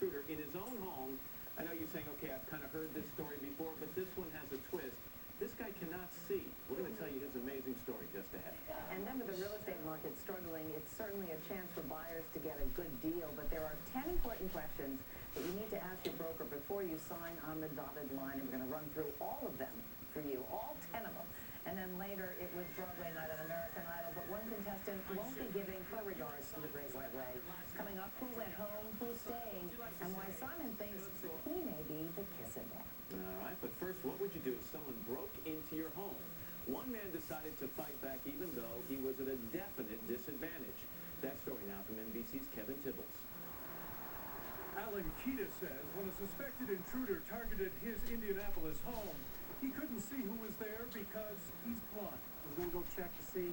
intruder in his own home. I know you're saying, okay, I've kind of heard this story before, but this one has a twist. This guy cannot see. We're going to tell you his amazing story just ahead. And then with the real estate market struggling, it's certainly a chance for buyers to get a good deal. But there are 10 important questions that you need to ask your broker before you sign on the dotted line. And we're going to run through all of them for you, all 10 of them. And then later, it was Broadway night on American Idol, but one contestant won't be giving her regards to the Great White Way. Coming up, who went home, who's staying, and why Simon thinks he may be the kiss of death. All right, but first, what would you do if someone broke into your home? One man decided to fight back even though he was at a definite disadvantage. That story now from NBC's Kevin Tibbles. Allan Kieta says when a suspected intruder targeted his Indianapolis home, he couldn't see who was there because he's blind. I was going to go check to see,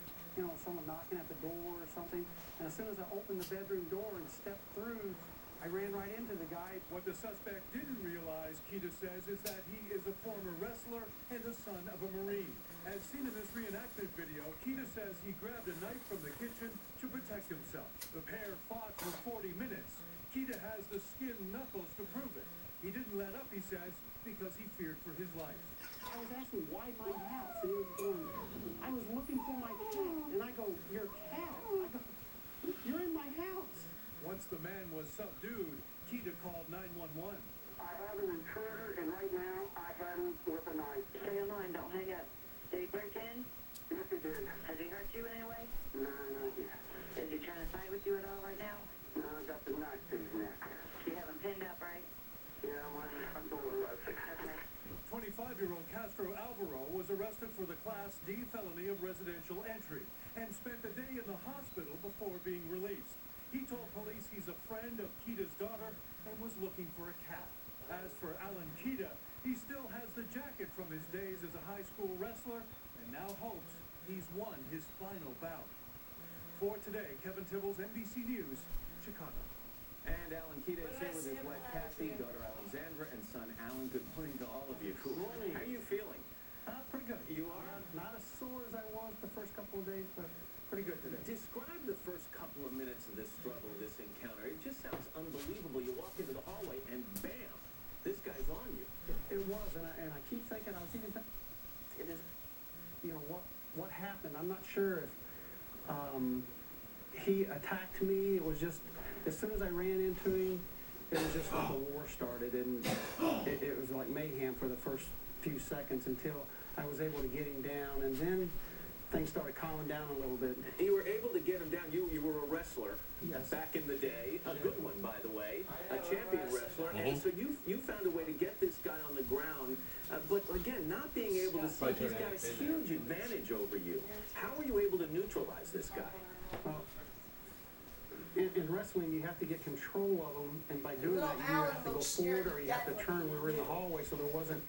someone knocking at the door or something. And as soon as I opened the bedroom door and stepped through, I ran right into the guy. What the suspect didn't realize, Kieta says, is that he is a former wrestler and the son of a Marine. As seen in this reenactment video, Kieta says he grabbed a knife from the kitchen to protect himself. The pair fought for 40 minutes. Kieta has the skin knuckles to prove it. He didn't let up, he says, because he feared for his life. I was asking, why my house? And he was going, I was looking for my cat. And I go, your cat? I go, you're in my house. Once the man was subdued, Kieta called 911. I have an intruder, and right now I have him with a knife. Stay on line, don't hang up. Did he break in? Yes, he did. Has he hurt you in any way? No, not yet. Is he trying to fight with you at all right now? No, I got the knife to his neck. You have him pinned up, right? Yeah, I'm going to arrested. Okay. 25-year-old Castro Alvaro was arrested for the Class D felony of residential entry and spent a day in the hospital before being released. He told police he's a friend of Kieta's daughter and was looking for a cat. As for Allan Kieta, he still has the jacket from his days as a high school wrestler and now hopes he's won his final bout. For today, Kevin Tibbles, NBC News, Chicago. And Allan Kieta is here with his wife Kathy, daughter Alexandra, and son Alan. Good morning to all of you. Good morning. How are you feeling? Pretty good. You are? Not as sore as I was the first couple of days, but pretty good today. Describe the first couple of minutes of this struggle, this encounter. It just sounds unbelievable. You walk into the hallway and bam, this guy's on you. It was, and I keep thinking, I was even thinking, it is, what happened? I'm not sure if he attacked me. It was just, as soon as I ran into him, it was just like the war started, and it was like mayhem for the first few seconds until I was able to get him down, and then things started calming down a little bit. You were able to get him down. You were a wrestler back in the day, a good one, by the way, a champion wrestler. And so you found a way to get this guy on the ground. But again, not being able to see, he's got a huge advantage over you. How were you able to neutralize this guy? In wrestling, you have to get control of them, and by doing that, you have to go forward or you have to turn. We were in the hallway, so there wasn't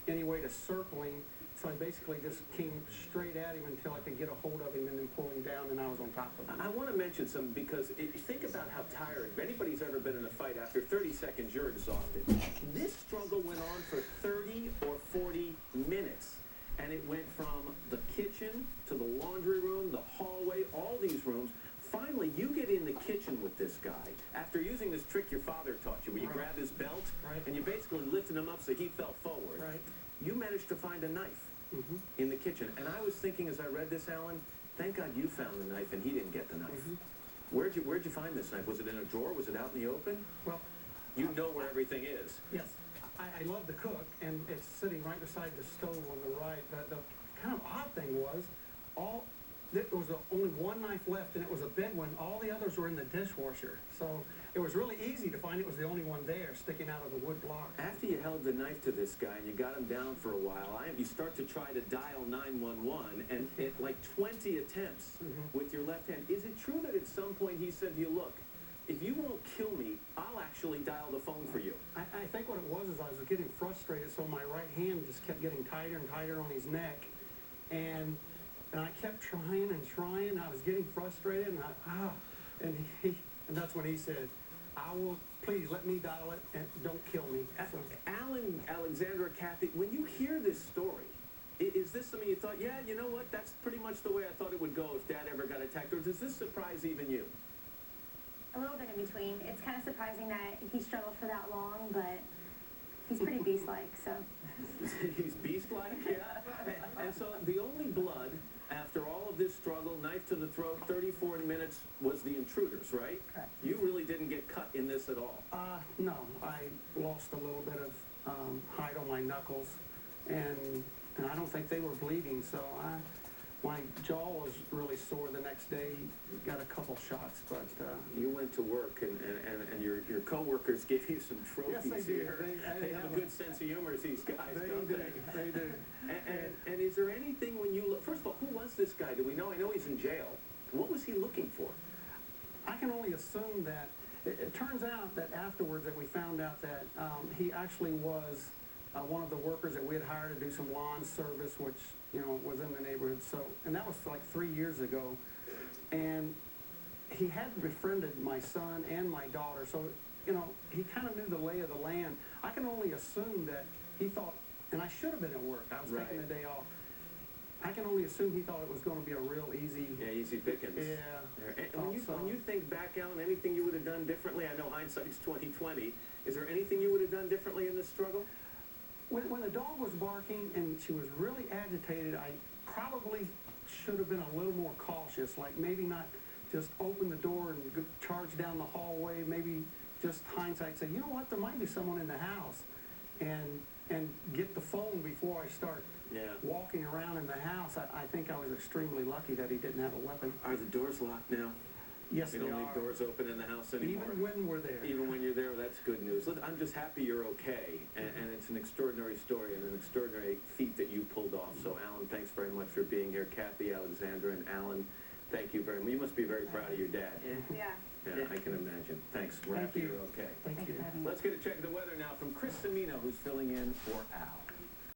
any way to circle him. So I basically just came straight at him until I could get a hold of him and then pull him down, and I was on top of him. I want to mention something because think about how tired. If anybody's ever been in a fight, after 30 seconds, you're exhausted. This struggle went on for 30 or 40 minutes, and it went from the kitchen to the laundry room, the hallway, all these rooms. Finally, you get in the kitchen with this guy after using this trick your father taught you, where you grab his belt and you basically lifted him up so he fell forward. You managed to find a knife in the kitchen. And I was thinking as I read this, Alan, thank God you found the knife and he didn't get the knife. Where'd you find this knife? Was it in a drawer? Was it out in the open? Well, you know where everything is. Yes. I love to cook, and it's sitting right beside the stove on the right. The kind of odd thing was, there was only one knife left, and it was a big one. All the others were in the dishwasher. So it was really easy to find. It was the only one there, sticking out of the wood block. After you held the knife to this guy and you got him down for a while, you start to try to dial 911, and at like 20 attempts with your left hand. Is it true that at some point he said to you, look, if you won't kill me, I'll actually dial the phone for you? I think what it was is I was getting frustrated, so my right hand just kept getting tighter and tighter on his neck. And I kept trying and trying. I was getting frustrated, and that's when he said, please let me dial it and don't kill me. So, Alan, Alexandra, Kathy, when you hear this story, is this something you thought, yeah, you know what, that's pretty much the way I thought it would go if Dad ever got attacked, or does this surprise even you? A little bit in between. It's kind of surprising that he struggled for that long, but he's pretty beast-like, so. He's beast-like, yeah. And so the only blood, after all of this struggle, knife to the throat, 34 minutes, was the intruders, right? Correct. You really didn't get cut in this at all. No, I lost a little bit of hide on my knuckles, and I don't think they were bleeding, so my jaw was really sore the next day. Got a couple shots, but You went to work, and your coworkers gave you some trophies yes, they here. did. They have a good sense of humor, these guys, don't do. they? They do. And is there anything when you look, first of all, who was this guy? Do we know? I know he's in jail. What was he looking for? I can only assume that it turns out that afterwards that we found out that he actually was one of the workers that we had hired to do some lawn service, which, you know, was in the neighborhood. So, and that was like 3 years ago. And he had befriended my son and my daughter. So, you know, he kind of knew the lay of the land. I can only assume that he thought, and I should have been at work. I was taking the day off. I can only assume he thought it was going to be a real easy. Yeah, easy pickings. Yeah. And when you think back, Alan, anything you would have done differently? I know hindsight's 20/20. Is there anything you would have done differently in this struggle? When the dog was barking and she was really agitated, I probably should have been a little more cautious, like maybe not just open the door and charge down the hallway, maybe just hindsight say, you know what, there might be someone in the house, and get the phone before I start walking around in the house. I think I was extremely lucky that he didn't have a weapon. Are the doors locked now? Yes, they they don't are. leave doors open in the house anymore? Even when we're there. Even when you're there, that's good news. Look, I'm just happy you're okay, and it's an extraordinary story and an extraordinary feat that you pulled off. So, Alan, thanks very much for being here. Kathy, Alexandra, and Alan, thank you very much. You must be very proud of your dad. Yeah. Yeah, I can imagine. Thanks. We're happy you're okay. Thank you. Let's get a check of the weather now from Chris Semino, who's filling in for Al.